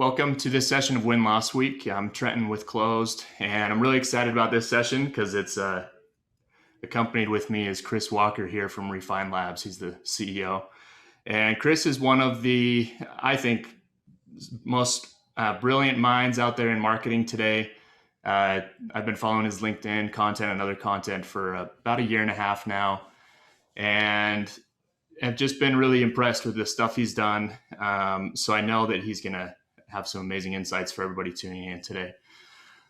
welcome to this session of Win-Loss Week. I'm Trenton with Clozd, and I'm really excited about this session because it's accompanied with me is Chris Walker here from Refine Labs. He's the CEO. And Chris is one of the, I think, most brilliant minds out there in marketing today. I've been following his LinkedIn content and other content for about a year and a half now, and I've just been really impressed with the stuff he's done. So I know that he's going to have some amazing insights for everybody tuning in today.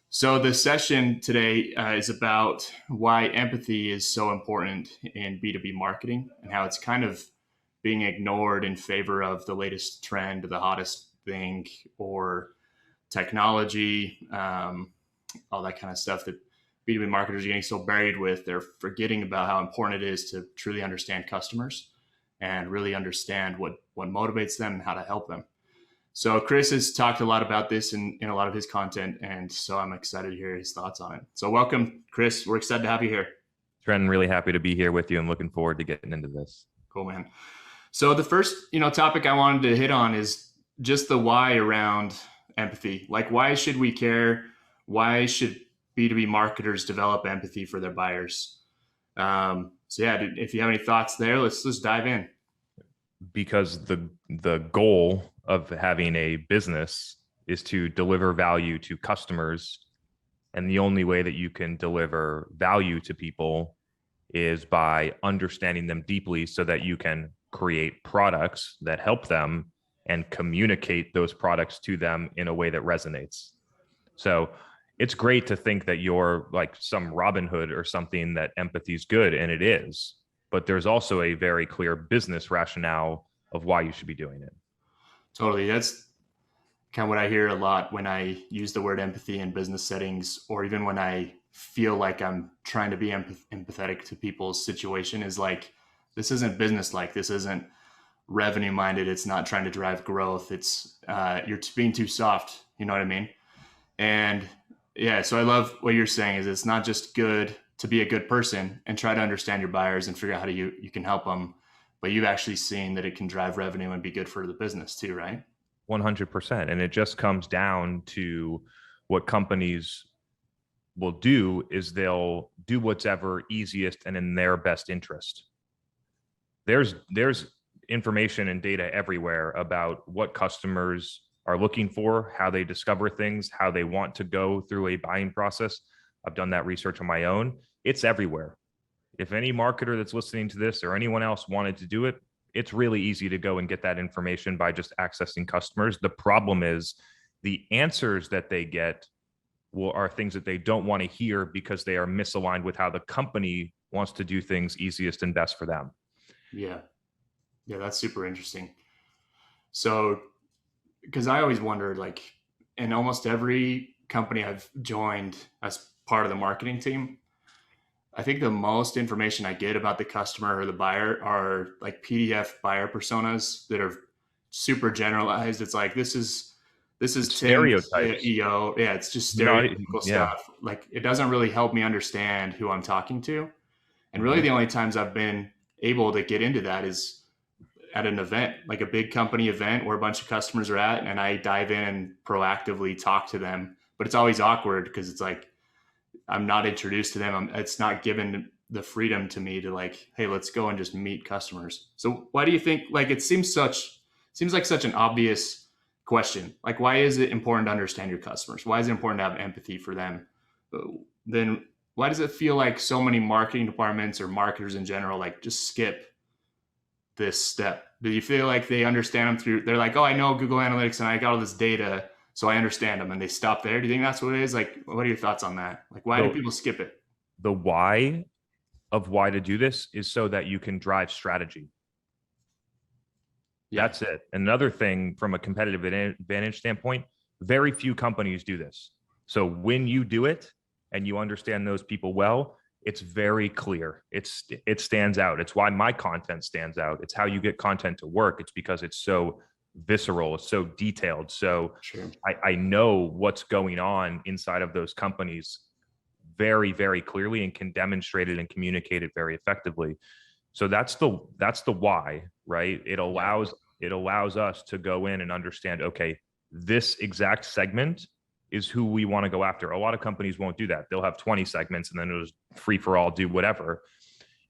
So the session today is about why empathy is so important in B2B marketing and how it's kind of being ignored in favor of the latest trend, the hottest thing, or technology, all that kind of stuff that B2B marketers are getting so buried with. They're forgetting about how important it is to truly understand customers and really understand what motivates them and how to help them. So Chris has talked a lot about this in a lot of his content, and so I'm excited to hear his thoughts on it. So welcome, Chris. We're excited to have you here. Trenton, really happy to be here with you and looking forward to getting into this. Cool, man. So the first, topic I wanted to hit on is just the why around empathy. Like, why should we care? Why should B2B marketers develop empathy for their buyers? So yeah, if you have any thoughts there, let's dive in. Because the goal of having a business is to deliver value to customers. And the only way that you can deliver value to people is by understanding them deeply so that you can create products that help them and communicate those products to them in a way that resonates. So it's great to think that you're like some Robin Hood or something, that empathy is good, and it is. But there's also a very clear business rationale of why you should be doing it. Totally. That's kind of what I hear a lot when I use the word empathy in business settings, or even when I feel like I'm trying to be empathetic to people's situation, is like, this isn't business-like. This isn't revenue-minded. It's not trying to drive growth. It's you're being too soft. You know what I mean? And yeah, so I love what you're saying is it's not just good to be a good person and try to understand your buyers and figure out how you can help them, but you've actually seen that it can drive revenue and be good for the business too, right? 100%. And it just comes down to what companies will do is they'll do whatever easiest and in their best interest. There's information and data everywhere about what customers are looking for, how they discover things, how they want to go through a buying process. I've done that research on my own. It's everywhere. If any marketer that's listening to this or anyone else wanted to do it, it's really easy to go and get that information by just accessing customers. The problem is the answers that they get are things that they don't want to hear because they are misaligned with how the company wants to do things easiest and best for them. Yeah, that's super interesting. So, because I always wondered, like, in almost every company I've joined as part of the marketing team, I think the most information I get about the customer or the buyer are like PDF buyer personas that are super generalized. It's like, this is Stereotypes. EO. Yeah, it's just stereotypical stuff. Like, it doesn't really help me understand who I'm talking to. And really the only times I've been able to get into that is at an event, like a big company event where a bunch of customers are at, and I dive in and proactively talk to them. But it's always awkward because it's like, I'm not introduced to them. It's not given the freedom to me to like, hey, let's go and just meet customers. So why do you think, like, it seems like such an obvious question. Like, why is it important to understand your customers? Why is it important to have empathy for them? Then why does it feel like so many marketing departments or marketers in general, like, just skip this step? Do you feel like they understand them through, they're like, oh, I know Google Analytics and I got all this data, so I understand them, and they stop there? Do you think that's what it is? Like, what are your thoughts on that? Like, why do people skip it? The why of why to do this is so that you can drive strategy. Yeah. That's it. Another thing from a competitive advantage standpoint, very few companies do this. So when you do it and you understand those people well, it's very clear. It stands out. It's why my content stands out. It's how you get content to work. It's because it's so visceral, it's so detailed. So sure. I know what's going on inside of those companies very, very clearly and can demonstrate it and communicate it very effectively. So that's the why, right? It allows us to go in and understand, okay, this exact segment is who we want to go after. A lot of companies won't do that. They'll have 20 segments and then it'll just free for all, do whatever.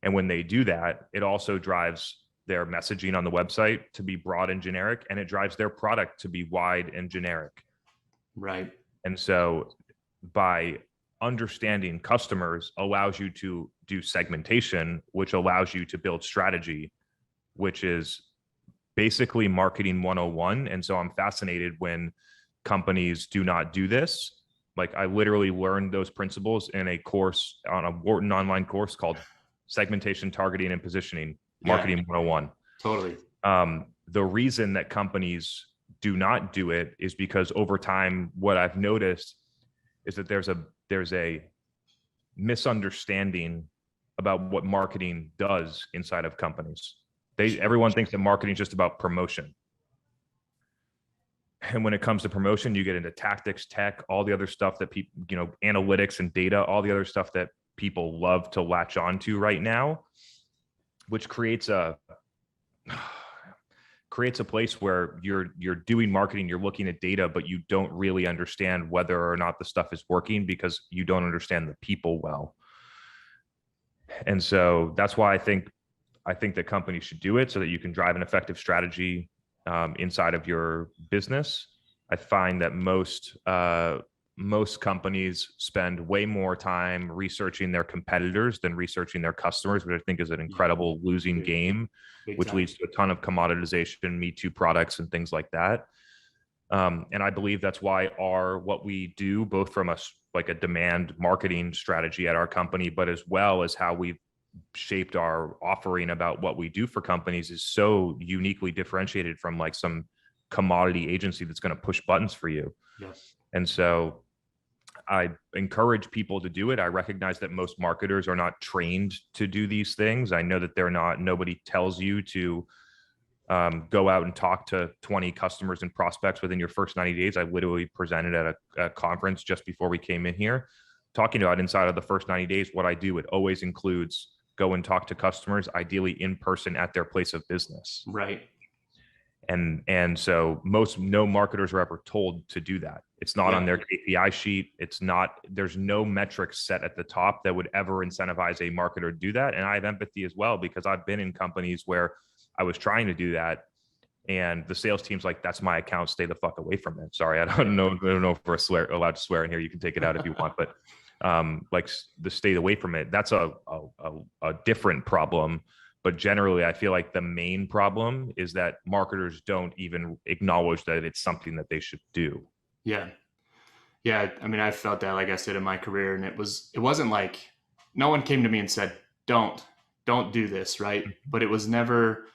And when they do that, it also drives their messaging on the website to be broad and generic, and it drives their product to be wide and generic. Right. And so by understanding customers allows you to do segmentation, which allows you to build strategy, which is basically marketing 101. And so I'm fascinated when companies do not do this. Like, I literally learned those principles in a course, on a Wharton online course called Segmentation, Targeting, and Positioning, Marketing 101. Totally. The reason that companies do not do it is because over time, what I've noticed is that there's a misunderstanding about what marketing does inside of companies. Everyone thinks that marketing is just about promotion. And when it comes to promotion, you get into tactics, tech, all the other stuff that people, analytics and data, all the other stuff that people love to latch onto right now, which creates a place where you're doing marketing, you're looking at data, but you don't really understand whether or not the stuff is working because you don't understand the people well. And so that's why I think that companies should do it, so that you can drive an effective strategy inside of your business. I find that most companies spend way more time researching their competitors than researching their customers, which I think is an incredible losing game, which leads to a ton of commoditization, Me Too products, and things like that. And I believe that's why what we do, both from a demand marketing strategy at our company, but as well as how we've shaped our offering about what we do for companies, is so uniquely differentiated from like some commodity agency that's going to push buttons for you. Yes. And so I encourage people to do it. I recognize that most marketers are not trained to do these things. I know that nobody tells you to go out and talk to 20 customers and prospects within your first 90 days. I literally presented at a conference just before we came in here, talking about inside of the first 90 days, what I do. It always includes go and talk to customers, ideally in person at their place of business. Right. And so no marketers are ever told to do that. It's not on their KPI sheet. There's no metrics set at the top that would ever incentivize a marketer to do that. And I have empathy as well, because I've been in companies where I was trying to do that, and the sales team's like, "That's my account. Stay the fuck away from it." Sorry, I don't know if we're allowed to swear in here. You can take it out if you want, but like the stay away from it. That's a different problem. But generally, I feel like the main problem is that marketers don't even acknowledge that it's something that they should do. Yeah. Yeah. I mean, I felt that, like I said, in my career, and it wasn't like no one came to me and said, don't do this. Right. But it was never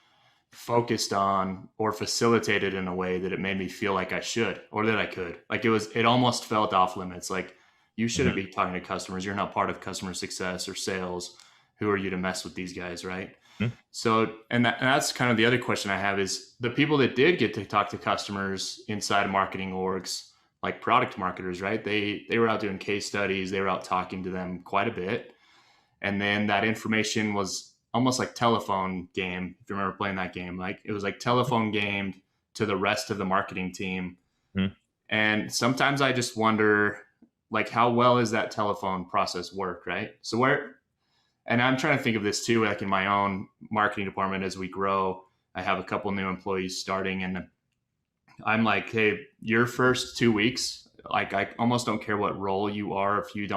focused on or facilitated in a way that it made me feel like I should, or that I could. Like it almost felt off limits. Like, you shouldn't be talking to customers. You're not part of customer success or sales. Who are you to mess with these guys? Right. So, and that's kind of the other question I have, is the people that did get to talk to customers inside of marketing orgs, like product marketers, right? They were out doing case studies. They were out talking to them quite a bit. And then that information was almost like telephone game. If you remember playing that game, like it was like telephone gamed to the rest of the marketing team. And sometimes I just wonder, like, how well is that telephone process work? Right. So and I'm trying to think of this too, like in my own marketing department, as we grow, I have a couple new employees starting, and I'm like, hey, your first 2 weeks, like I almost don't care what role you are. If you've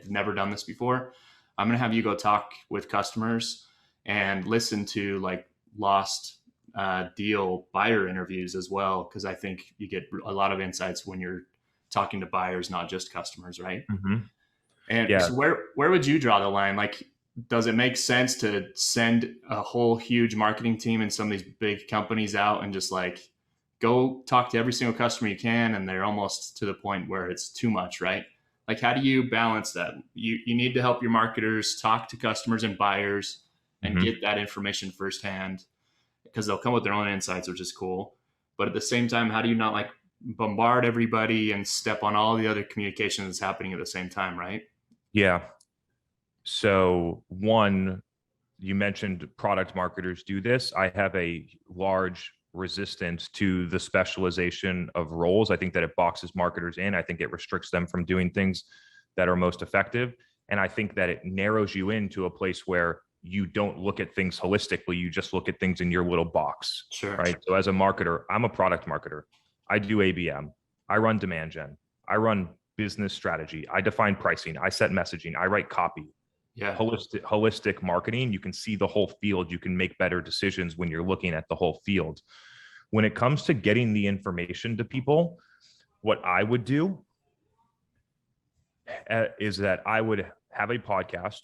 never done this before, I'm going to have you go talk with customers and listen to like lost deal buyer interviews as well. Cause I think you get a lot of insights when you're talking to buyers, not just customers. Right. And so where would you draw the line? Like, does it make sense to send a whole huge marketing team and some of these big companies out and just like go talk to every single customer you can, and they're almost to the point where it's too much, right? Like, how do you balance that? You need to help your marketers talk to customers and buyers and get that information firsthand, because they'll come with their own insights, which is cool. But at the same time, how do you not like bombard everybody and step on all the other communication that's happening at the same time, right? Yeah. So one, you mentioned product marketers do this. I have a large resistant to the specialization of roles. I think that it boxes marketers in. I think it restricts them from doing things that are most effective. And I think that it narrows you into a place where you don't look at things holistically. You just look at things in your little box. Sure. Right. So as a marketer, I'm a product marketer. I do ABM. I run demand gen. I run business strategy. I define pricing. I set messaging. I write copy. Yeah. Holistic marketing. You can see the whole field. You can make better decisions when you're looking at the whole field. When it comes to getting the information to people, what I would do is that I would have a podcast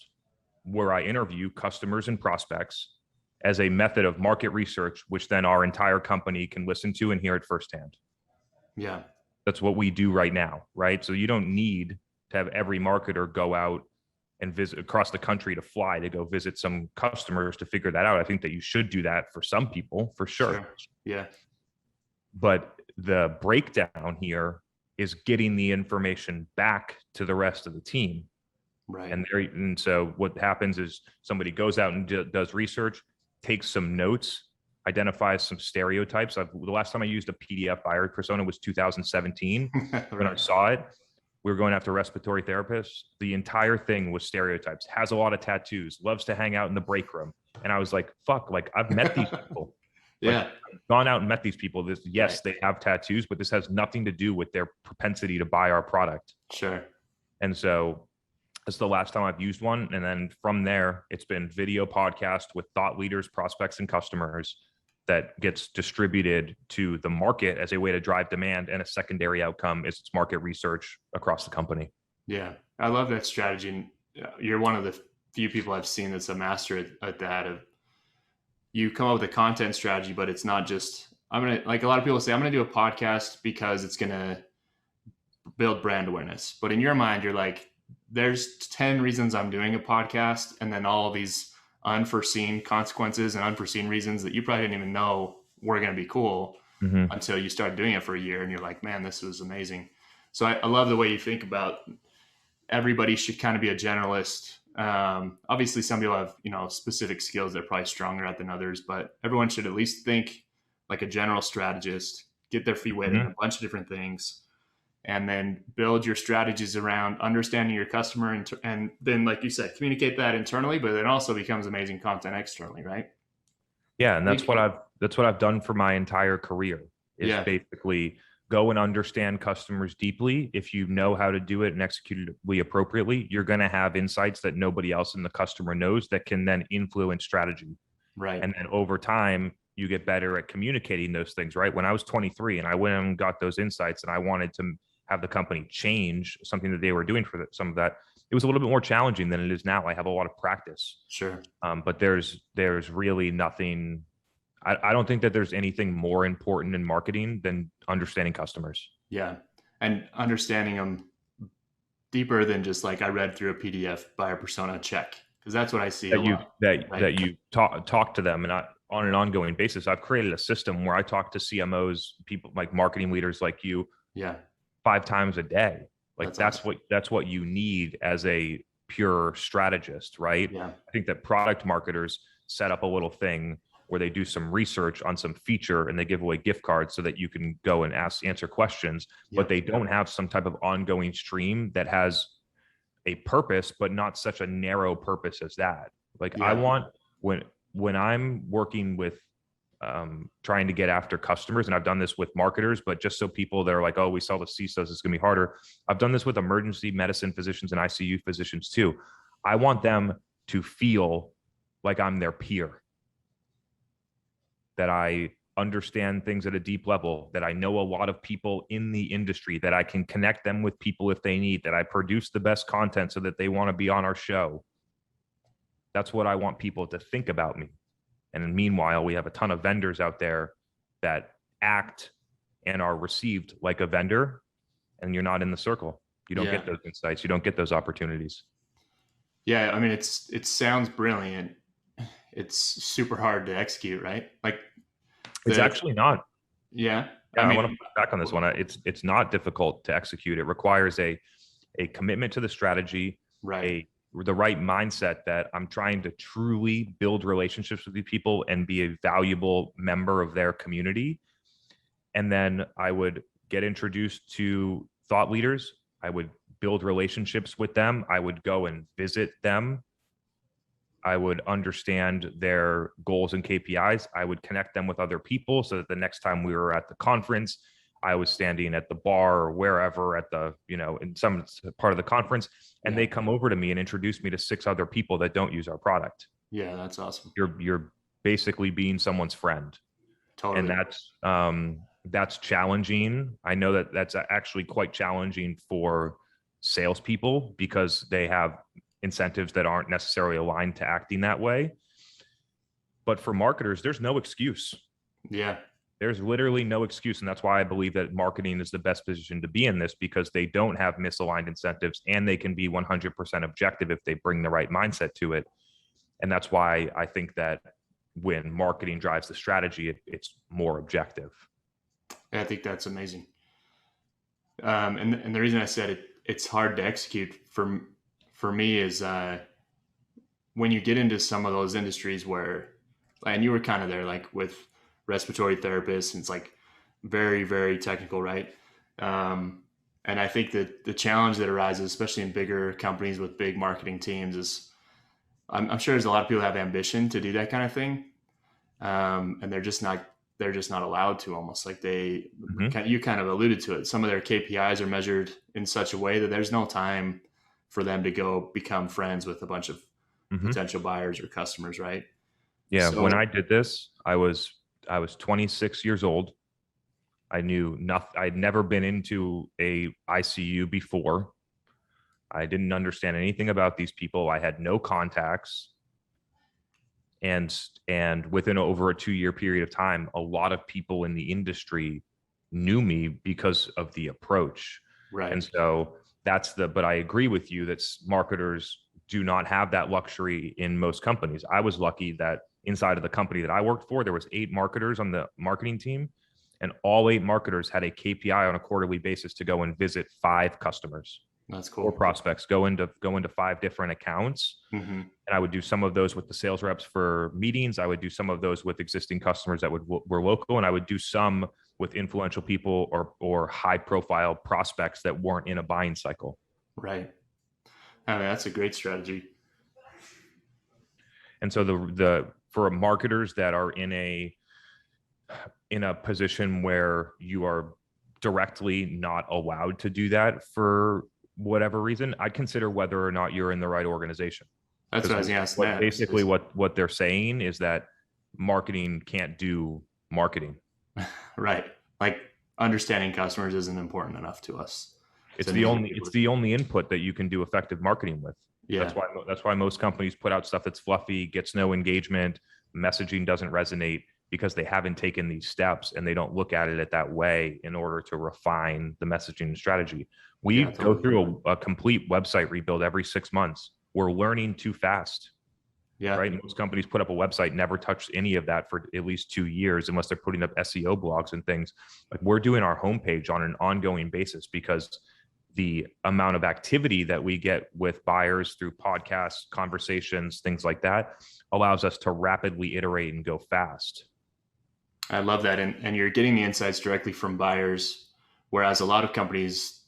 where I interview customers and prospects as a method of market research, which then our entire company can listen to and hear it firsthand. Yeah. That's what we do right now, right? So you don't need to have every marketer go out and visit across the country to fly to go visit some customers to figure that out. I think that you should do that for some people, for sure. Yeah. But the breakdown here is getting the information back to the rest of the team. Right. And so what happens is somebody goes out and does research, takes some notes, identifies some stereotypes. The last time I used a PDF buyer persona was 2017. Right. When I saw it, we were going after respiratory therapists. The entire thing was stereotypes. Has a lot of tattoos, loves to hang out in the break room. And I was like, fuck, like I've met these people. Yeah. Like, I've gone out and met these people. Yes, they have tattoos, but this has nothing to do with their propensity to buy our product. Sure. And so that's the last time I've used one. And then from there, it's been video podcast with thought leaders, prospects, and customers that gets distributed to the market as a way to drive demand. And a secondary outcome is its market research across the company. Yeah. I love that strategy. And you're one of the few people I've seen that's a master at that. Of you come up with a content strategy, but it's not just, like a lot of people say, I'm going to do a podcast because it's going to build brand awareness. But in your mind, you're like, there's 10 reasons I'm doing a podcast. And then all these unforeseen consequences and unforeseen reasons that you probably didn't even know were going to be cool until you start doing it for a year. And you're like, man, this was amazing. So I love the way you think about everybody should kind of be a generalist. Obviously some people have, specific skills they're probably stronger at than others, but everyone should at least think like a general strategist, get their feet wet in a bunch of different things, and then build your strategies around understanding your customer. And then, like you said, communicate that internally, but it also becomes amazing content externally, right? Yeah. And that's what I've done for my entire career is basically go and understand customers deeply. If you know how to do it and execute it appropriately, you're going to have insights that nobody else in the customer knows that can then influence strategy. Right. And then over time, you get better at communicating those things, right? When I was 23 and I went and got those insights and I wanted to have the company change something that they were doing for some of that, it was a little bit more challenging than it is now. I have a lot of practice. Sure. But there's really nothing. I don't think that there's anything more important in marketing than understanding customers. Yeah. And understanding them deeper than just like I read through a PDF buyer persona check. Because that's what I see that you talk to them and on an ongoing basis. I've created a system where I talk to CMOs, people like marketing leaders like you, 5 times a day. Like that's what you need as a pure strategist, right? Yeah. I think that product marketers set up a little thing where they do some research on some feature and they give away gift cards so that you can go and answer questions, but they don't have some type of ongoing stream that has a purpose, but not such a narrow purpose as that. Like I want when I'm working with trying to get after customers, and I've done this with marketers, but just so people that are like, oh, we sell to CISOs, it's gonna be harder. I've done this with emergency medicine physicians and ICU physicians too. I want them to feel like I'm their peer, that I understand things at a deep level, that I know a lot of people in the industry, that I can connect them with people if they need, that I produce the best content so that they want to be on our show. That's what I want people to think about me. And meanwhile, we have a ton of vendors out there that act and are received like a vendor, and you're not in the circle. You don't get those insights. You don't get those opportunities. Yeah. I mean, it sounds brilliant. It's super hard to execute, right? Like it's actually not. Yeah. I want to put back on this one. It's not difficult to execute. It requires a commitment to the strategy, right? the right mindset that I'm trying to truly build relationships with these people and be a valuable member of their community. And then I would get introduced to thought leaders. I would build relationships with them. I would go and visit them. I would understand their goals and KPIs. I would connect them with other people so that the next time we were at the conference, I was standing at the bar or wherever at the, in some part of the conference, and they come over to me and introduce me to 6 other people that don't use our product. Yeah, that's awesome. You're basically being someone's friend. Totally. And that's challenging. I know that that's actually quite challenging for salespeople because they have incentives that aren't necessarily aligned to acting that way. But for marketers, there's no excuse. Yeah. There's literally no excuse. And that's why I believe that marketing is the best position to be in this, because they don't have misaligned incentives and they can be 100% objective if they bring the right mindset to it. And that's why I think that when marketing drives the strategy, it's more objective. I think that's amazing. And the reason I said it's hard to execute for me is when you get into some of those industries where, and you were kind of there, like with respiratory therapists, and it's like very, very technical, right? And I think that the challenge that arises, especially in bigger companies with big marketing teams, is I'm sure there's a lot of people that have ambition to do that kind of thing, and they're just not allowed to. Almost like you kind of alluded to it. Some of their KPIs are measured in such a way that there's no time for them to go become friends with a bunch of potential buyers or customers, right? Yeah. So when I did this, I was 26 years old. I knew nothing. I'd never been into a ICU before. I didn't understand anything about these people. I had no contacts. And within over a 2-year period of time, a lot of people in the industry knew me because of the approach. Right. And so but I agree with you that marketers do not have that luxury in most companies. I was lucky that inside of the company that I worked for, there was 8 marketers on the marketing team, and all 8 marketers had a KPI on a quarterly basis to go and visit 5 customers. That's cool. Or prospects, go into 5 different accounts. And I would do some of those with the sales reps for meetings. I would do some of those with existing customers that were local, and I would do some with influential people or high profile prospects that weren't in a buying cycle. Right. I mean, that's a great strategy. And so for marketers that are in a position where you are directly not allowed to do that for whatever reason, I'd consider whether or not you're in the right organization. That's what I was going to ask next. Basically, what they're saying is that marketing can't do marketing. Right. Like understanding customers isn't important enough to us. It's the only input that you can do effective marketing with. Yeah. That's why most companies put out stuff that's fluffy, gets no engagement, messaging doesn't resonate, because they haven't taken these steps and they don't look at it that way in order to refine the messaging strategy. We go through a complete website rebuild every 6 months. We're learning too fast. Yeah. Right. Most companies put up a website, never touch any of that for at least 2 years, unless they're putting up SEO blogs and things. Like, we're doing our homepage on an ongoing basis because the amount of activity that we get with buyers through podcasts, conversations, things like that allows us to rapidly iterate and go fast. I love that. And you're getting the insights directly from buyers, whereas a lot of companies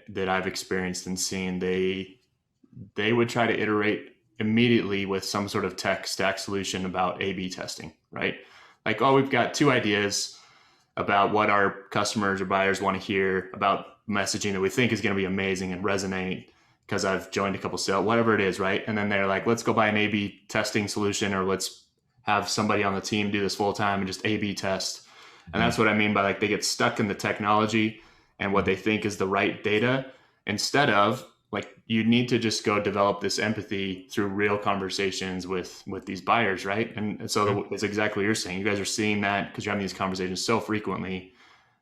that I've experienced and seen, they would try to iterate immediately with some sort of tech stack solution about A/B testing, right? Like, oh, we've got 2 ideas about what our customers or buyers want to hear about messaging that we think is going to be amazing and resonate because I've joined a couple sales, whatever it is, right? And then they're like, let's go buy an A/B testing solution, or let's have somebody on the team do this full time and just A/B test. And that's what I mean by, like, they get stuck in the technology and what they think is the right data, instead of, like, you need to just go develop this empathy through real conversations with these buyers, right? And so it's exactly what you're saying. You guys are seeing that because you're having these conversations so frequently.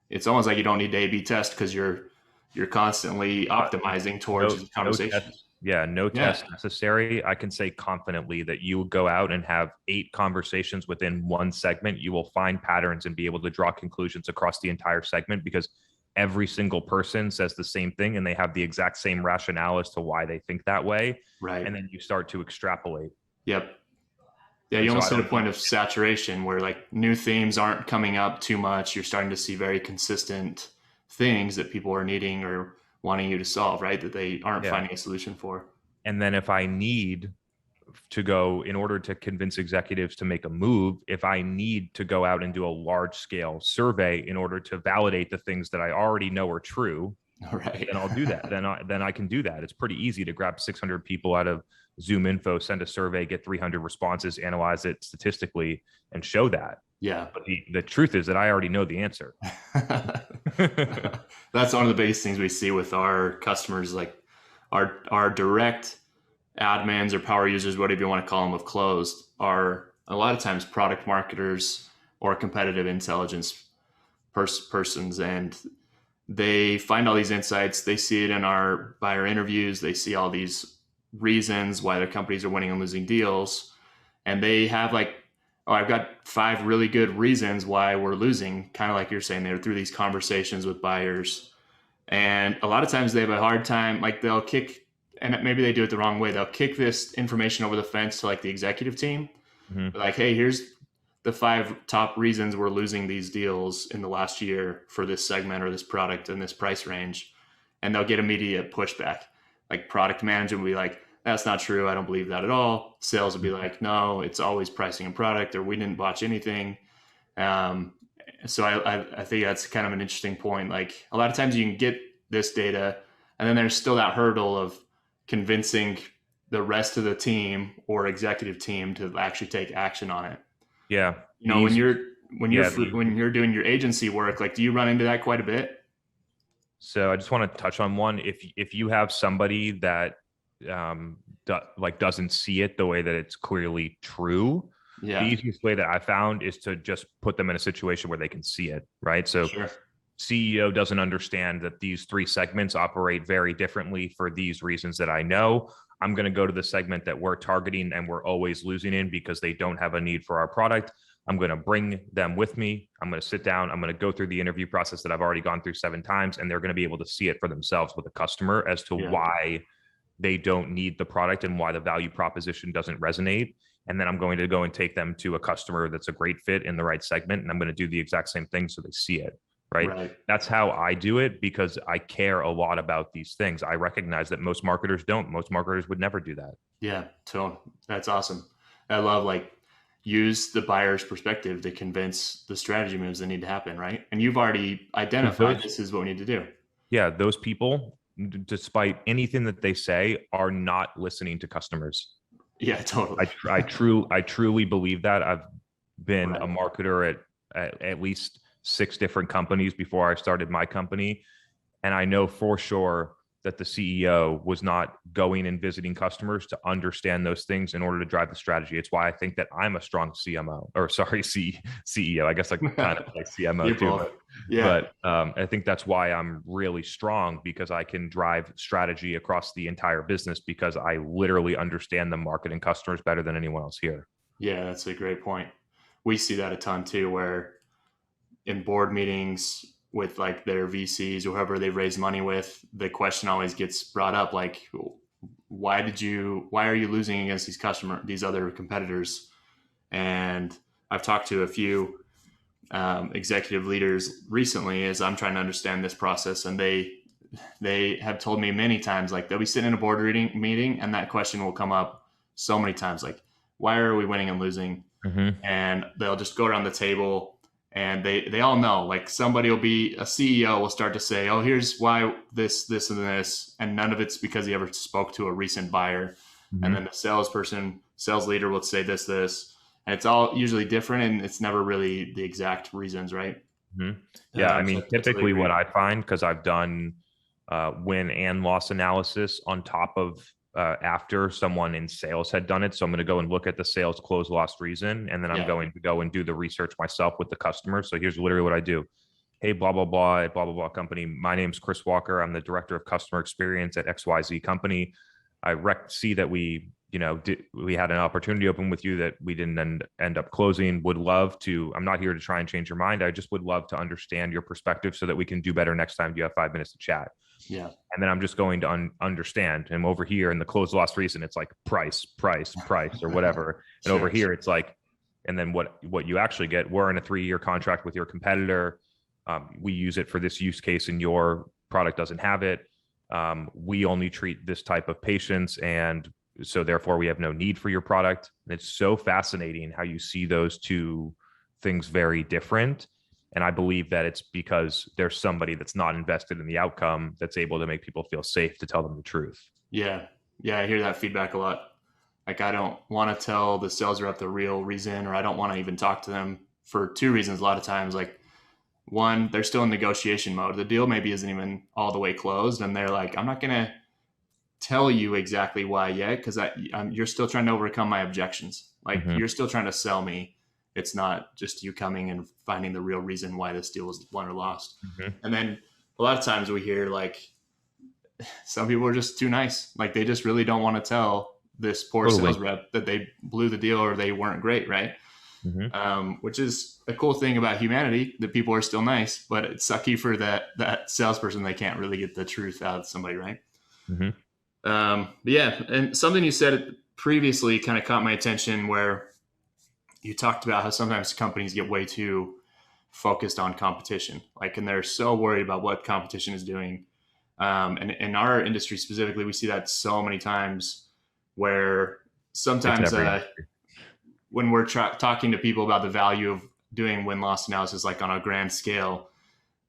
It's almost like you don't need to A/B test because you're constantly optimizing towards these conversations. No test necessary. I can say confidently that you will go out and have 8 conversations within one segment. You will find patterns and be able to draw conclusions across the entire segment, because every single person says the same thing and they have the exact same rationale as to why they think that way. Right. And then you start to extrapolate. Yep. Yeah, And you so almost I hit a don't point think of saturation where like new themes aren't coming up too much. You're starting to see very consistent things that people are needing or wanting you to solve, right? That they aren't yeah. finding a solution for. And then if I need to go, in order to convince executives to make a move, if I need to go out and do a large scale survey in order to validate the things that I already know are true, Right. then I'll do that. Then I can do that. It's pretty easy to grab 600 people out of Zoom info, send a survey, get 300 responses, analyze it statistically, and show that. Yeah. But the truth is that I already know the answer. That's one of the biggest things we see with our customers, like our direct admins or power users, whatever you want to call them, of Clozd, are a lot of times product marketers or competitive intelligence persons, and they find all these insights. They see it in our buyer interviews. They see all these reasons why their companies are winning and losing deals, and they have like, oh, I've got 5 really good reasons why we're losing. Kind of like you're saying, they're through these conversations with buyers, and a lot of times they have a hard time. Like they'll kick, and maybe they do it the wrong way. They'll kick this information over the fence to like the executive team. Mhm. Like, hey, here's the 5 top reasons we're losing these deals in the last year for this segment or this product in this price range. And they'll get immediate pushback. Like product management will be like, that's not true. I don't believe that at all. Sales will be like, no, it's always pricing and product, or we didn't botch anything. Um, so I think that's kind of an interesting point. Like a lot of times you can get this data, and then there's still that hurdle of convincing the rest of the team or executive team to actually take action on it. Yeah. You know, when you're yeah, when you're doing your agency work, like, do you run into that quite a bit? So I just want to touch on one. If you have somebody that doesn't see it the way that it's clearly true, Yeah, the easiest way that I found is to just put them in a situation where they can see it, right? So sure. CEO doesn't understand that these 3 segments operate very differently for these reasons that I know. I'm going to go to the segment that we're targeting and we're always losing in because they don't have a need for our product. I'm going to bring them with me. I'm going to sit down. I'm going to go through the interview process that I've already gone through 7 times, and they're going to be able to see it for themselves with a customer as to why they don't need the product and why the value proposition doesn't resonate. And then I'm going to go and take them to a customer that's a great fit in the right segment. And I'm going to do the exact same thing so they see it. Right. That's how I do it because I care a lot about these things. I recognize that most marketers don't. Most marketers would never do that. Yeah, totally. That's awesome. I love like use the buyer's perspective to convince the strategy moves that need to happen, right? And you've already identified this is what we need to do. Yeah, those people, despite anything that they say, are not listening to customers. Yeah, totally. I truly believe that. I've been a marketer at least 6 different companies before I started my company. And I know for sure that the CEO was not going and visiting customers to understand those things in order to drive the strategy. It's why I think that I'm a strong CEO. I guess I kind of like CMO too. But I think that's why I'm really strong, because I can drive strategy across the entire business because I literally understand the market and customers better than anyone else here. Yeah, that's a great point. We see that a ton too, where in board meetings with like their VCs or whoever they've raised money with, the question always gets brought up, like, why are you losing against these other competitors? And I've talked to a few executive leaders recently as I'm trying to understand this process, and they have told me many times, like they'll be sitting in a board meeting and that question will come up so many times, like, why are we winning and losing? Mm-hmm. And they'll just go around the table and they all know, like somebody will be a CEO will start to say, oh, here's why this and this, and none of it's because he ever spoke to a recent buyer. Mm-hmm. And then the sales leader will say this, and it's all usually different, and it's never really the exact reasons, right? Mm-hmm. Yeah, I mean, typically what I find, because I've done win and loss analysis on top of after someone in sales had done it. So I'm going to go and look at the sales close loss reason. And then I'm going to go and do the research myself with the customer. So here's literally what I do. Hey, blah, blah, blah, at blah, blah, blah company. My name's Chris Walker. I'm the director of customer experience at XYZ company. I see that we we had an opportunity open with you that we didn't end up closing. Would love to, I'm not here to try and change your mind. I just would love to understand your perspective so that we can do better next time you have 5 minutes to chat. Yeah. And then I'm just going to understand. And over here in the closed loss reason, it's like price, or whatever. And over here, it's like, and then what you actually get, we're in a 3-year contract with your competitor. We use it for this use case and your product doesn't have it. We only treat this type of patients, and so therefore we have no need for your product. And it's so fascinating how you see those two things very different. And I believe that it's because there's somebody that's not invested in the outcome that's able to make people feel safe to tell them the truth. Yeah. Yeah. I hear that feedback a lot. Like, I don't want to tell the sales rep the real reason, or I don't want to even talk to them for 2 reasons. A lot of times, like, one, they're still in negotiation mode. The deal maybe isn't even all the way closed. And they're like, I'm not going to tell you exactly why yet, because you're still trying to overcome my objections. Like, you're still trying to sell me. It's not just you coming and finding the real reason why this deal was won or lost. And then a lot of times we hear, like, some people are just too nice. Like, they just really don't want to tell this poor sales rep that they blew the deal or they weren't great, right? Which is a cool thing about humanity, that people are still nice, but it's sucky for that salesperson. They can't really get the truth out of somebody, right? But yeah, and something you said previously kind of caught my attention, where you talked about how sometimes companies get way too focused on competition, like, and they're so worried about what competition is doing. And in our industry specifically, we see that so many times, where sometimes when we're talking to people about the value of doing win-loss analysis, like on a grand scale,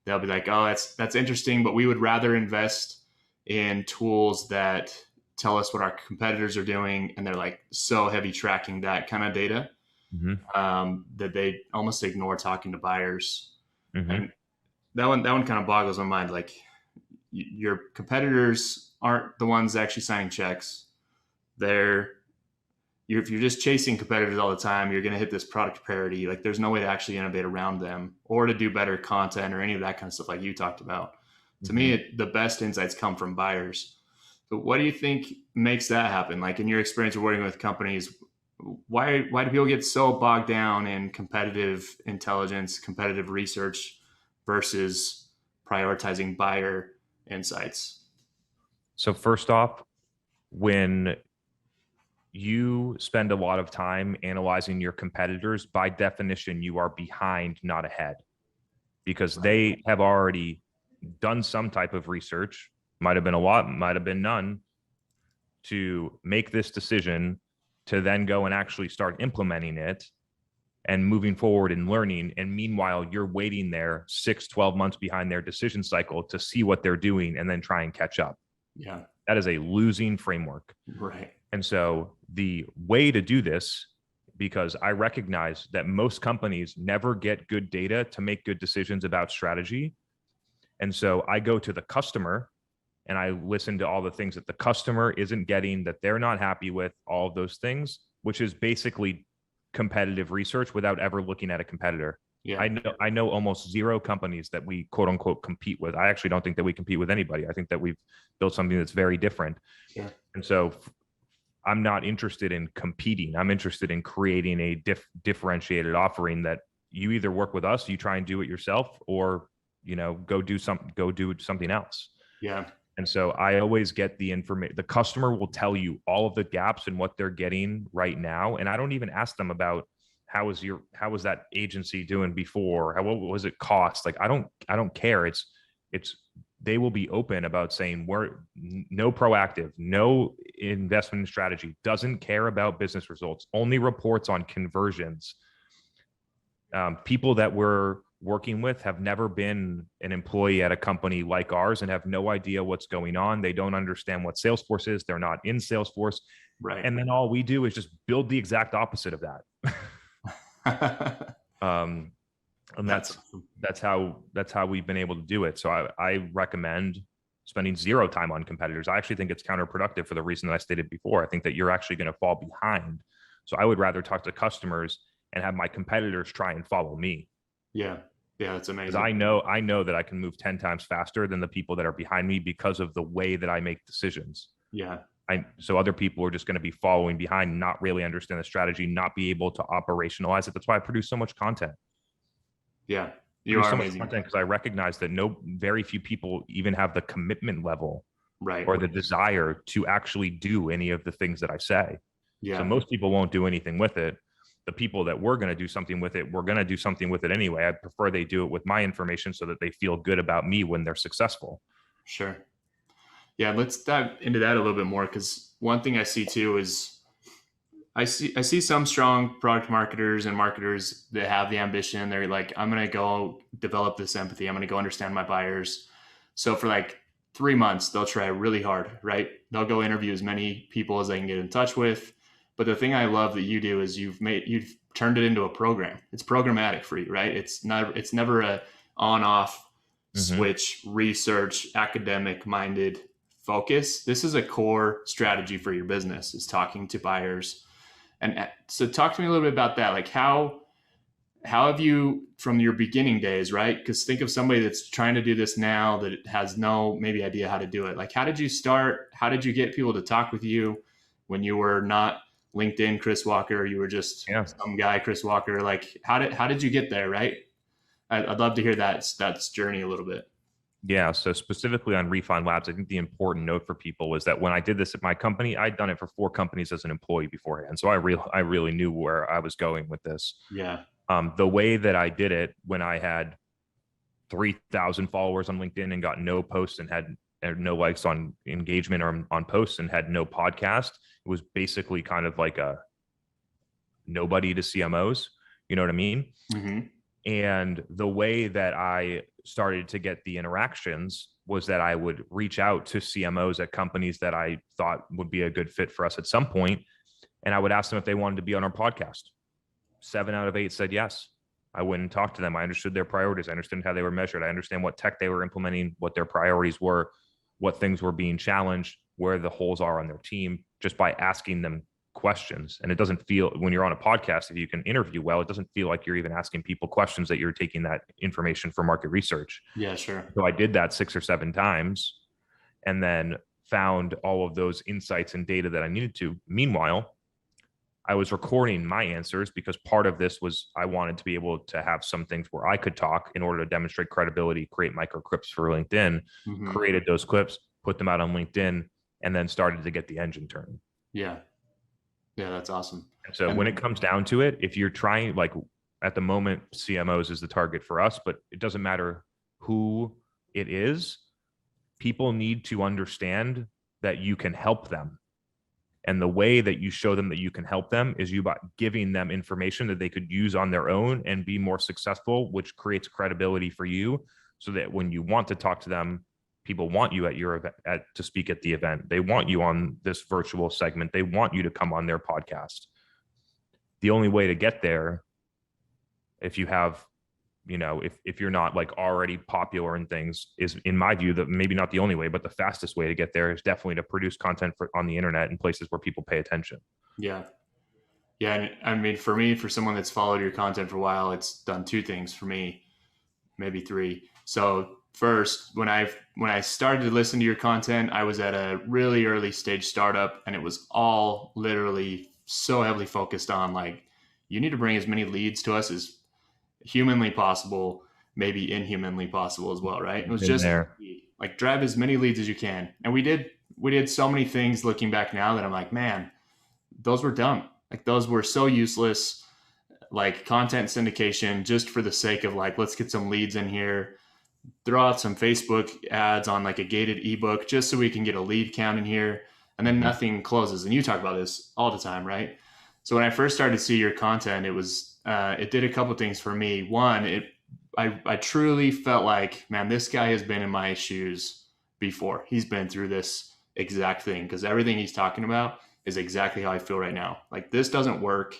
they'll be like, oh, that's interesting, but we would rather invest in tools that tell us what our competitors are doing. And they're like so heavy tracking that kind of data that they almost ignore talking to buyers. And that one kind of boggles my mind. Like, your competitors aren't the ones actually signing checks. If you're just chasing competitors all the time, you're going to hit this product parity. Like, there's no way to actually innovate around them or to do better content or any of that kind of stuff like you talked about. To me, the best insights come from buyers. So what do you think makes that happen? Like, in your experience of working with companies, why do people get so bogged down in competitive intelligence, competitive research versus prioritizing buyer insights? So first off, when you spend a lot of time analyzing your competitors, by definition, you are behind, not ahead, because they have already done some type of research, might have been a lot, might have been none, to make this decision, to then go and actually start implementing it and moving forward and learning. And meanwhile, you're waiting there 6-12 months behind their decision cycle to see what they're doing and then try and catch up. Yeah. That is a losing framework. Right. And so the way to do this, because I recognize that most companies never get good data to make good decisions about strategy. And so I go to the customer and I listen to all the things that the customer isn't getting, that they're not happy with, all of those things, which is basically competitive research without ever looking at a competitor. Yeah. I know almost zero companies that we quote unquote compete with. I actually don't think that we compete with anybody. I think that we've built something that's very different. Yeah. And so I'm not interested in competing. I'm interested in creating a differentiated offering that you either work with us, you try and do it yourself, or, go do something else. Yeah. And so I always get the information. The customer will tell you all of the gaps and what they're getting right now. And I don't even ask them about how was that agency doing before? What was it cost? Like, I don't care. It's they will be open about saying we're no proactive, no investment in strategy, doesn't care about business results, only reports on conversions. People that we're working with have never been an employee at a company like ours and have no idea what's going on. They don't understand what Salesforce is. They're not in Salesforce. Right. And then all we do is just build the exact opposite of that. And that's how we've been able to do it. So I recommend spending zero time on competitors. I actually think it's counterproductive for the reason that I stated before. I think that you're actually going to fall behind. So I would rather talk to customers and have my competitors try and follow me. Yeah. Yeah. That's amazing. I know that I can move 10 times faster than the people that are behind me because of the way that I make decisions. Yeah. So other people are just going to be following behind, not really understand the strategy, not be able to operationalize it. That's why I produce so much content. Yeah, you Produce are so much amazing. content because I recognize that very few people even have the commitment level Right. or the desire to actually do any of the things that I say. So Yeah, most people won't do anything with it. The people that we're going to do something with it, we're going to do something with it anyway. I prefer they do it with my information so that they feel good about me when they're successful. sure. Yeah, let's dive into that a little bit more, because one thing I see too is I see some strong product marketers and marketers that have the ambition. They're like, I'm gonna go develop this empathy. I'm gonna go understand my buyers. So for like 3 months, they'll try really hard, right? They'll go interview as many people as they can get in touch with. But the thing I love that you do is you've turned it into a program. It's programmatic for you, right? It's never a on off Mm-hmm. switch, research, academic minded focus. This is a core strategy for your business, is talking to buyers. And so talk to me a little bit about that. Like how have you, from your beginning days, right? Because think of somebody that's trying to do this now that has no maybe idea how to do it. Like, how did you start? How did you get people to talk with you when you were not LinkedIn Chris Walker? You were just Yeah. some guy, Chris Walker. Like, how did you get there, right? I'd love to hear that's journey a little bit. Yeah. So specifically on Refine Labs, I think the important note for people was that when I did this at my company, I'd done it for 4 companies as an employee beforehand. So I really knew where I was going with this. Yeah. The way that I did it when I had 3,000 followers on LinkedIn and got no posts and had no likes on engagement or on posts and had no podcast, it was basically kind of like a nobody to CMOs. You know what I mean? Mm-hmm. And the way that I started to get the interactions was that I would reach out to CMOs at companies that I thought would be a good fit for us at some point, and I would ask them if they wanted to be on our podcast. 7 out of 8 said yes. I went and talked to them. I understood their priorities. I understood how they were measured. I understand what tech they were implementing, what their priorities were, what things were being challenged, where the holes are on their team, just by asking them questions. And it doesn't feel, when you're on a podcast, if you can interview well, it doesn't feel like you're even asking people questions, that you're taking that information for market research. Yeah, sure. So I did that 6 or 7 times and then found all of those insights and data that I needed to. Meanwhile, I was recording my answers because part of this was I wanted to be able to have some things where I could talk in order to demonstrate credibility, create micro clips for LinkedIn, Mm-hmm. created those clips, put them out on LinkedIn, and then started to get the engine turning. Yeah. Yeah, that's awesome. And so when it comes down to it, if you're trying, like at the moment, CMOs is the target for us, but it doesn't matter who it is. People need to understand that you can help them. And the way that you show them that you can help them is you by giving them information that they could use on their own and be more successful, which creates credibility for you, so that when you want to talk to them, people want you at your event to speak at the event. They want you on this virtual segment. They want you to come on their podcast. The only way to get there, if you have, if you're not like already popular in things, is, in my view, that maybe not the only way, but the fastest way to get there is definitely to produce content on the internet in places where people pay attention. Yeah. Yeah. And I mean, for me, for someone that's followed your content for a while, it's done 2 things for me, maybe 3. So first, when I started to listen to your content, I was at a really early stage startup, and it was all literally so heavily focused on, like, you need to bring as many leads to us as humanly possible, maybe inhumanly possible as well, right? It was just there. like, drive as many leads as you can. And we did so many things looking back now that I'm like, man, those were dumb. Like, those were so useless. Like, content syndication just for the sake of, like, let's get some leads in here, throw out some Facebook ads on like a gated ebook just so we can get a lead count in here, and then nothing closes. And you talk about this all the time, right? So when I first started to see your content, it did a couple of things for me. One, I truly felt like, man, this guy has been in my shoes before. He's been through this exact thing, because everything he's talking about is exactly how I feel right now. Like, this doesn't work.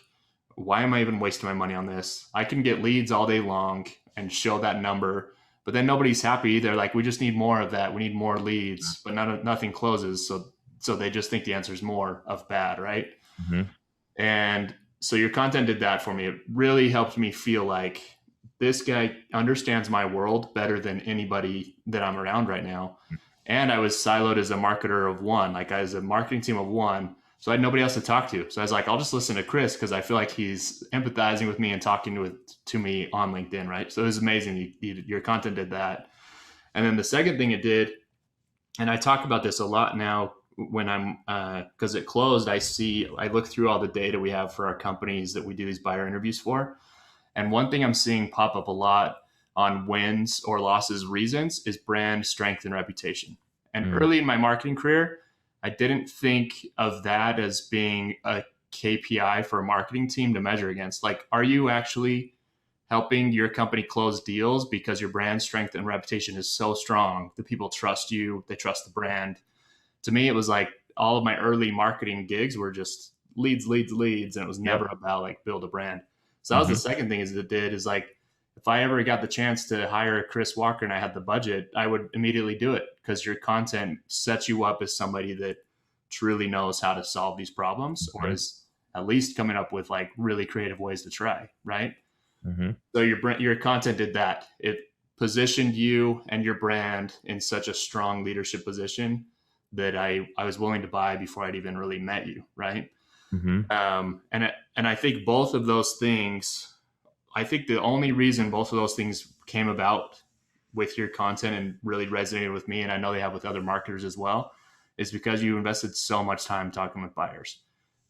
Why am I even wasting my money on this? I can get leads all day long and show that number, but then nobody's happy. They're like, we just need more of that. We need more leads, but nothing closes. So they just think the answer is more of bad, right? Mm-hmm. And so your content did that for me. It really helped me feel like this guy understands my world better than anybody that I'm around right now. and I was siloed as a marketer of one. Like I was a marketing team of one, so I had nobody else to talk to. So I was like, I'll just listen to Chris because I feel like he's empathizing with me and talking to me on LinkedIn, right? So it was amazing. Your content did that. And then the second thing it did, and I talk about this a lot now when I'm because at Clozd, I look through all the data we have for our companies that we do these buyer interviews for, and one thing I'm seeing pop up a lot on wins or losses reasons is brand strength and reputation. And Mm. early in my marketing career, I didn't think of that as being a KPI for a marketing team to measure against. Like, are you actually helping your company close deals because your brand strength and reputation is so strong that people trust you, they trust the brand? To me, it was like all of my early marketing gigs were just leads, leads, leads, and it was never Yep. about like build a brand. So that was the Mm-hmm. second thing is it did is like if I ever got the chance to hire Chris Walker and I had the budget, I would immediately do it because your content sets you up as somebody that truly knows how to solve these problems or Mm-hmm. is at least coming up with like really creative ways to try, right? Mm-hmm. So your content did that. It positioned you and your brand in such a strong leadership position that I was willing to buy before I'd even really met you, right? Mm-hmm. And I think both of those things. I think the only reason both of those things came about with your content and really resonated with me, and I know they have with other marketers as well, is because you invested so much time talking with buyers,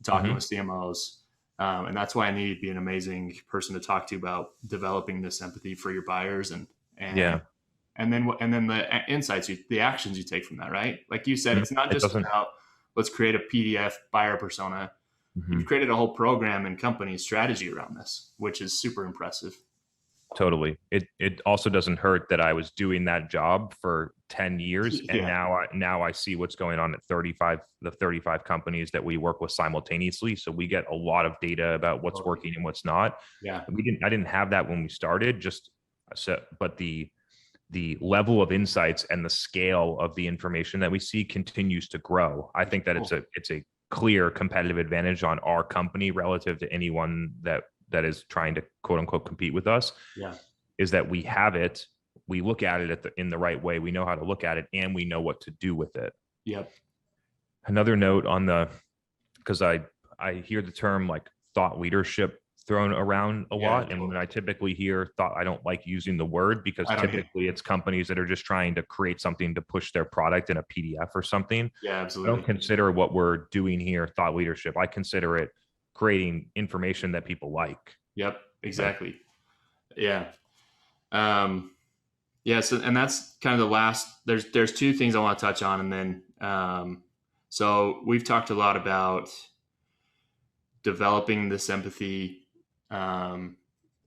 talking Mm-hmm. with CMOs, and that's why I need to be an amazing person to talk to about developing this empathy for your buyers and Yeah. and then the insights, the actions you take from that, right? Like you said, Mhm. it's not It just doesn't. about let's create a PDF buyer persona. You've Mhm. created a whole program and company strategy around this, which is super impressive. Totally. It also doesn't hurt that I was doing that job for 10 years and Yeah. now I see what's going on at 35 companies that we work with simultaneously. So we get a lot of data about what's Totally. working and what's not. Yeah. I didn't have that when we started, just so, but the level of insights and the scale of the information that we see continues to grow. I think that Cool. it's a clear competitive advantage on our company relative to anyone that is trying to quote unquote compete with us, Yeah. is that we have it, we look at it in the right way, we know how to look at it, and we know what to do with it. Yep. Another note on the, because I hear the term like thought leadership thrown around a Yeah. lot, and when I typically hear thought, I don't like using the word because I don't either. typically it's companies that are just trying to create something to push their product in a PDF or something. Yeah, I don't absolutely. consider what we're doing here thought leadership. I consider it creating information that people like. Yep. Right. Exactly. Yeah. Um, yeah. So, and that's kind of the last, there's two things I want to touch on. And then, so we've talked a lot about developing this empathy. And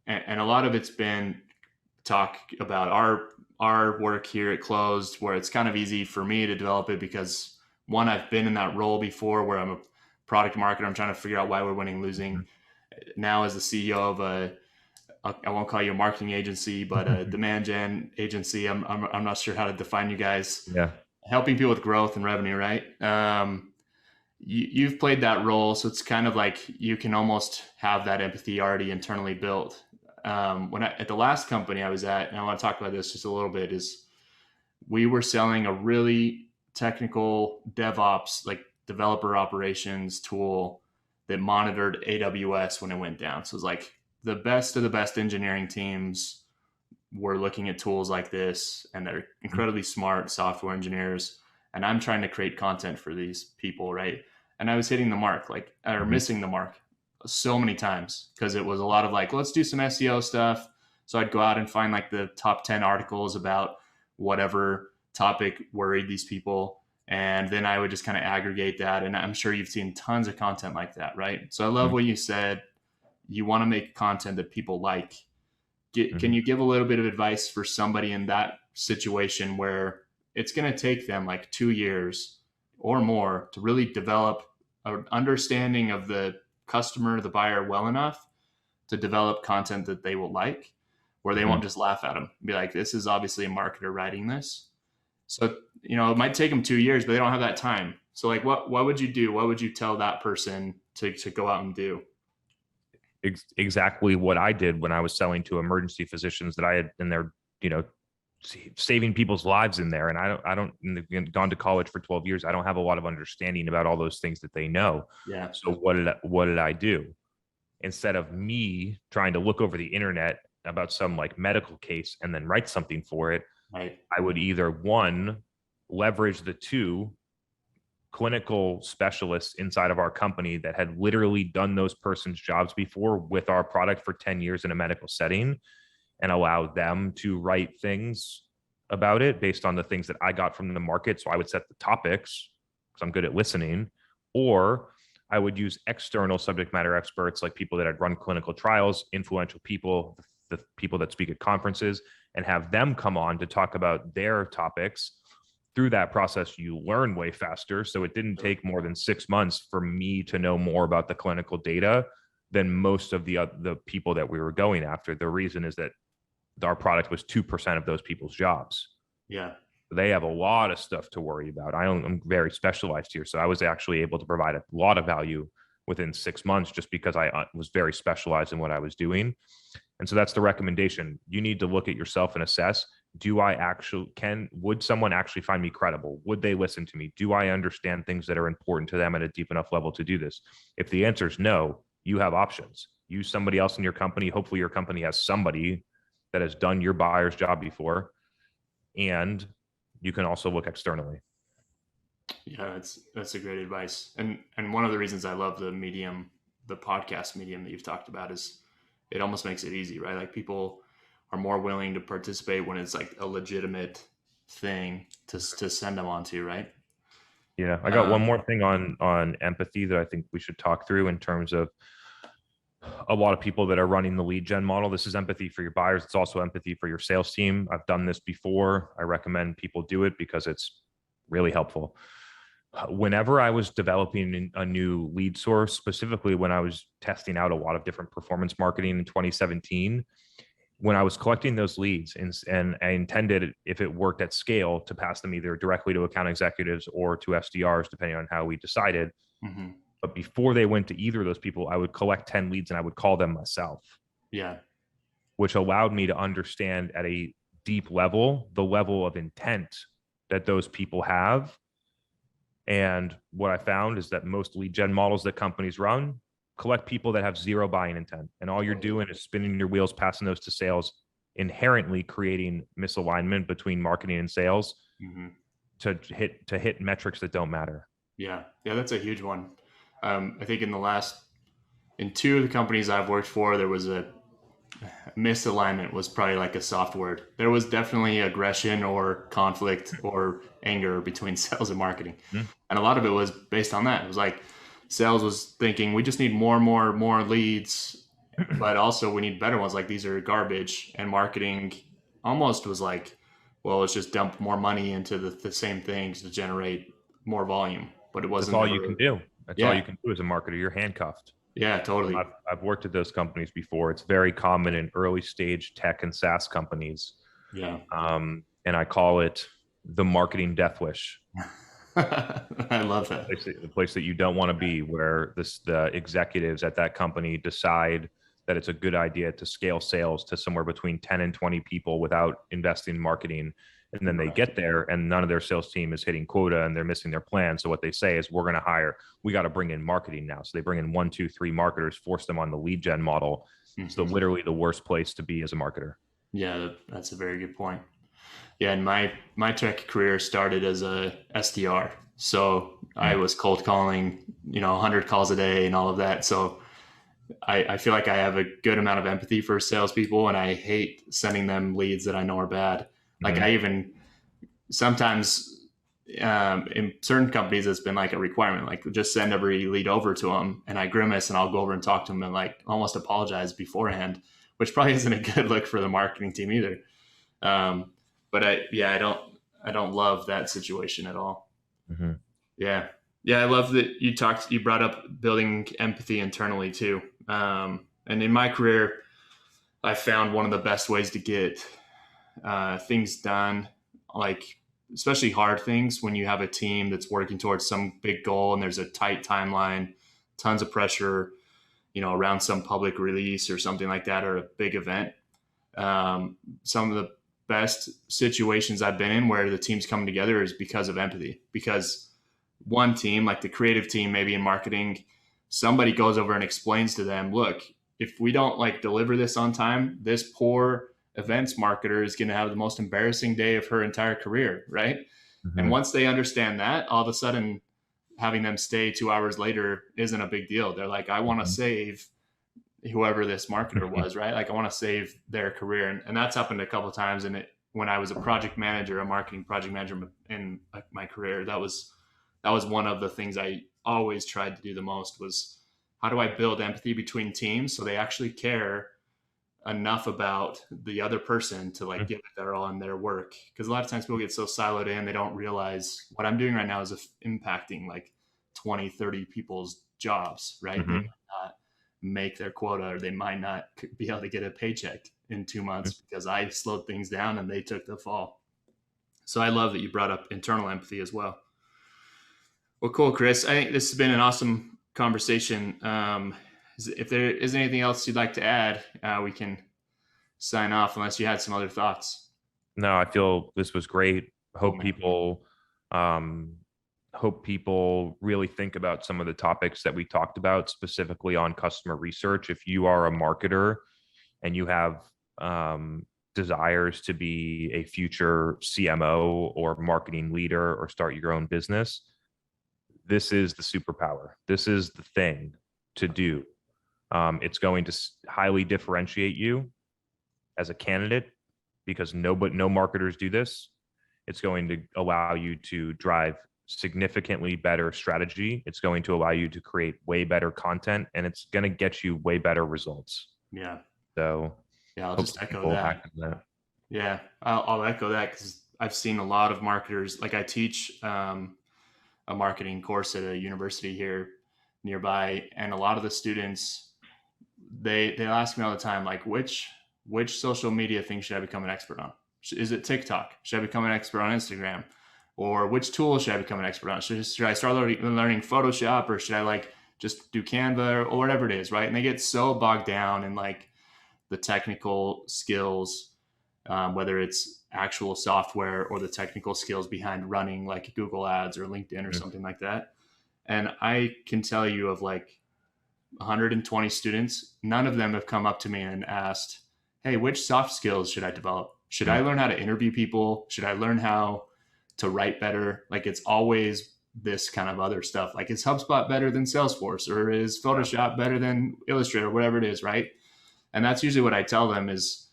a lot of it's been talk about our work here at Clozd, where it's kind of easy for me to develop it because one, I've been in that role before where I'm a product marketer. I'm trying to figure out why we're winning, losing. Now, as the CEO of I won't call you a marketing agency, but a demand gen agency. I'm not sure how to define you guys. Yeah. Helping people with growth and revenue, right? You've played that role, so it's kind of like you can almost have that empathy already internally built. At the last company I was at, and I want to talk about this just a little bit, is we were selling a really technical DevOps, like developer operations tool that monitored AWS when it went down. So it's like the best of the best engineering teams were looking at tools like this, and they're incredibly smart software engineers. And I'm trying to create content for these people, right? And I was hitting the mark, like, or Mhm. missing the mark so many times because it was a lot of like, let's do some SEO stuff. So I'd go out and find like the top 10 articles about whatever topic worried these people. And then I would just kind of aggregate that. And I'm sure you've seen tons of content like that, right? So I love Mhm. what you said. You want to make content that people like. Can Mhm. you give a little bit of advice for somebody in that situation where it's going to take them like 2 years or more to really develop an understanding of the customer, the buyer well enough to develop content that they will like, where they Mhm. won't just laugh at them and be like, this is obviously a marketer writing this. So, it might take them 2 years, but they don't have that time. So like, what would you do? What would you tell that person to go out and do? Exactly what I did when I was selling to emergency physicians that I had in their, you know, saving people's lives in there. And I don't gone to college for 12 years. I don't have a lot of understanding about all those things that they know. Yeah. So what did I do? Instead of me trying to look over the internet about some like medical case and then write something for it, Right. I would either one, leverage the two clinical specialists inside of our company that had literally done those persons' jobs before with our product for 10 years in a medical setting, and allow them to write things about it based on the things that I got from the market. So I would set the topics because I'm good at listening, or I would use external subject matter experts, like people that had run clinical trials, influential people, the people that speak at conferences, and have them come on to talk about their topics. Through that process, you learn way faster. So it didn't take more than 6 months for me to know more about the clinical data than most of the people that we were going after. The reason is that our product was 2% of those people's jobs. Yeah. They have a lot of stuff to worry about. I'm very specialized here. So I was actually able to provide a lot of value within 6 months just because I was very specialized in what I was doing. And so that's the recommendation. You need to look at yourself and assess, would someone actually find me credible? Would they listen to me? Do I understand things that are important to them at a deep enough level to do this? If the answer is no, you have options. Use somebody else in your company. Hopefully your company has somebody that has done your buyer's job before. And you can also look externally. Yeah, that's a great advice. And one of the reasons I love the podcast medium that you've talked about is it almost makes it easy, right? Like people are more willing to participate when it's like a legitimate thing to send them onto, right? Yeah, I got one more thing on empathy that I think we should talk through in terms of a lot of people that are running the lead gen model. This is empathy for your buyers. It's also empathy for your sales team. I've done this before. I recommend people do it because it's really helpful. Whenever I was developing a new lead source, specifically when I was testing out a lot of different performance marketing in 2017, when I was collecting those leads and I intended, if it worked at scale, to pass them either directly to account executives or to SDRs, depending on how we decided. Mm-hmm. But before they went to either of those people, I would collect 10 leads and I would call them myself. Yeah. Which allowed me to understand at a deep level, the level of intent that those people have. And what I found is that most lead gen models that companies run collect people that have zero buying intent. And all you're doing is spinning your wheels, passing those to sales, inherently creating misalignment between marketing and sales Mm-hmm. to hit metrics that don't matter. Yeah. Yeah, that's a huge one. I think in two of the companies I've worked for, there was a misalignment was probably like a soft word. There was definitely aggression or conflict or anger between sales and marketing. Mm-hmm. And a lot of it was based on that. It was like sales was thinking we just need more leads, but also we need better ones. Like these are garbage. And marketing almost was like, well, let's just dump more money into the same things to generate more volume. But it wasn't. That's all you can do. That's all you can do as a marketer. You're handcuffed. Yeah, totally. I've worked at those companies before. It's very common in early stage tech and SaaS companies. Yeah. And I call it the marketing death wish. I love that. The place that you don't want to be, where the executives at that company decide that it's a good idea to scale sales to somewhere between 10 and 20 people without investing in marketing. And then they get there and none of their sales team is hitting quota and they're missing their plan. So what they say is, we got to bring in marketing now. So they bring in 1, 2, 3 marketers, force them on the lead gen model. Mm-hmm. It's literally the worst place to be as a marketer. Yeah, that's a very good point. Yeah, and my tech career started as a SDR. So I was cold calling, 100 calls a day and all of that. So I feel like I have a good amount of empathy for salespeople, and I hate sending them leads that I know are bad. Like I even sometimes in certain companies, it's been like a requirement, like just send every lead over to them, and I grimace and I'll go over and talk to them and like almost apologize beforehand, which probably isn't a good look for the marketing team either. But I don't love that situation at all. Mm-hmm. Yeah. I love that you brought up building empathy internally too. And in my career, I found one of the best ways to get things done, like especially hard things, when you have a team that's working towards some big goal and there's a tight timeline, tons of pressure, around some public release or something like that, or a big event. Some of the best situations I've been in where the team's coming together is because of empathy. Because one team, like the creative team, maybe in marketing, somebody goes over and explains to them, look, if we don't like deliver this on time, this poor events marketer is going to have the most embarrassing day of her entire career, right? And Mm-hmm. once they understand that, all of a sudden having them stay 2 hours later isn't a big deal. They're like, I want to save whoever this marketer was, right? Like I want to save their career. And that's happened a couple of times. And when I was a project manager, a marketing project manager in my career, that was one of the things I always tried to do the most was how do I build empathy between teams so they actually care enough about the other person to like give it their all in their work. Because a lot of times people get so siloed in, they don't realize what I'm doing right now is impacting like 20, 30 people's jobs, right? Mm-hmm. They might not make their quota or they might not be able to get a paycheck in 2 months because I slowed things down and they took the fall. So I love that you brought up internal empathy as well. Well, cool, Chris. I think this has been an awesome conversation. If there is anything else you'd like to add, we can sign off unless you had some other thoughts. No, I feel this was great. Hope people really think about some of the topics that we talked about, specifically on customer research. If you are a marketer and you have desires to be a future CMO or marketing leader or start your own business, this is the superpower. This is the thing to do. It's going to highly differentiate you as a candidate because no marketers do this. It's going to allow you to drive significantly better strategy. It's going to allow you to create way better content, and it's going to get you way better results. Yeah. So yeah, I'll just echo that. Yeah, I'll echo that because I've seen a lot of marketers. Like I teach a marketing course at a university here nearby, and a lot of the students they'll ask me all the time, like which social media thing should I become an expert on? Is it TikTok? Should I become an expert on Instagram? Or which tool should I become an expert on? Should I start learning Photoshop, or should I like just do Canva or whatever it is, right? And they get so bogged down in like the technical skills, whether it's actual software or the technical skills behind running like Google Ads or LinkedIn or something like that. And I can tell you of like 120 students, none of them have come up to me and asked, hey, which soft skills should I develop? Should I learn how to interview people? Should I learn how to write better? Like it's always this kind of other stuff. Like is HubSpot better than Salesforce, or is Photoshop better than Illustrator, whatever it is, right? And that's usually what I tell them is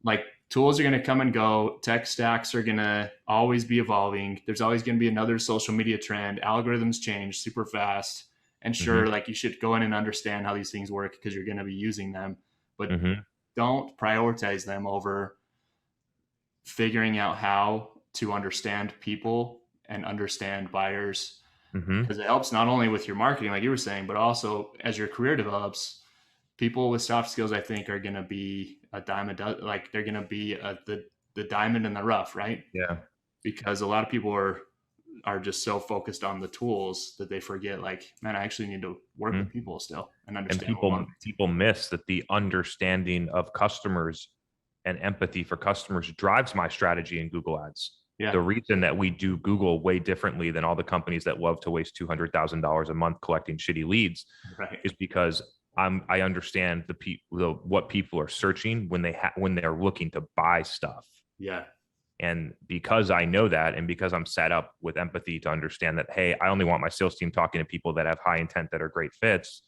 like tools are going to come and go. Tech stacks are going to always be evolving. There's always going to be another social media trend. Algorithms change super fast. And sure, like you should go in and understand how these things work because you're going to be using them, but don't prioritize them over figuring out how to understand people and understand buyers. Because it helps not only with your marketing, like you were saying, but also as your career develops, people with soft skills, I think, are going to be a diamond, like they're going to be the diamond in the rough, right? Yeah. Because a lot of people are just so focused on the tools that they forget, like, man, I actually need to work with people still and understand. And people miss that the understanding of customers and empathy for customers drives my strategy in Google Ads. Yeah. The reason that we do Google way differently than all the companies that love to waste $200,000 a month collecting shitty leads is because I understand what people are searching when they're looking to buy stuff. Yeah. And because I know that, and because I'm set up with empathy to understand that, hey, I only want my sales team talking to people that have high intent, that are great fits,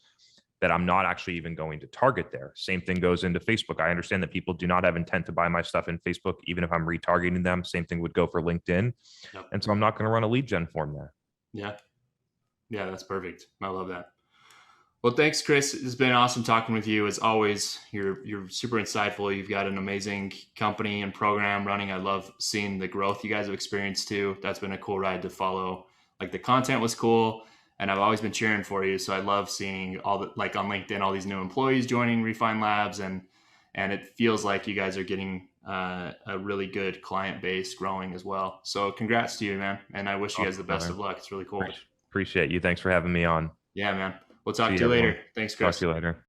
that I'm not actually even going to target there. Same thing goes into Facebook. I understand that people do not have intent to buy my stuff in Facebook, even if I'm retargeting them. Same thing would go for LinkedIn. Yep. And so I'm not going to run a lead gen form there. Yeah. Yeah, that's perfect. I love that. Well, thanks, Chris. It's been awesome talking with you. As always, you're super insightful. You've got an amazing company and program running. I love seeing the growth you guys have experienced too. That's been a cool ride to follow. Like the content was cool, and I've always been cheering for you. So I love seeing all the, like on LinkedIn, all these new employees joining Refine Labs, and it feels like you guys are getting a really good client base growing as well. So congrats to you, man. And I wish you guys the best of luck. It's really cool. Appreciate you. Thanks for having me on. Yeah, man. We'll talk to you later. Thanks, Chris. Talk to you later.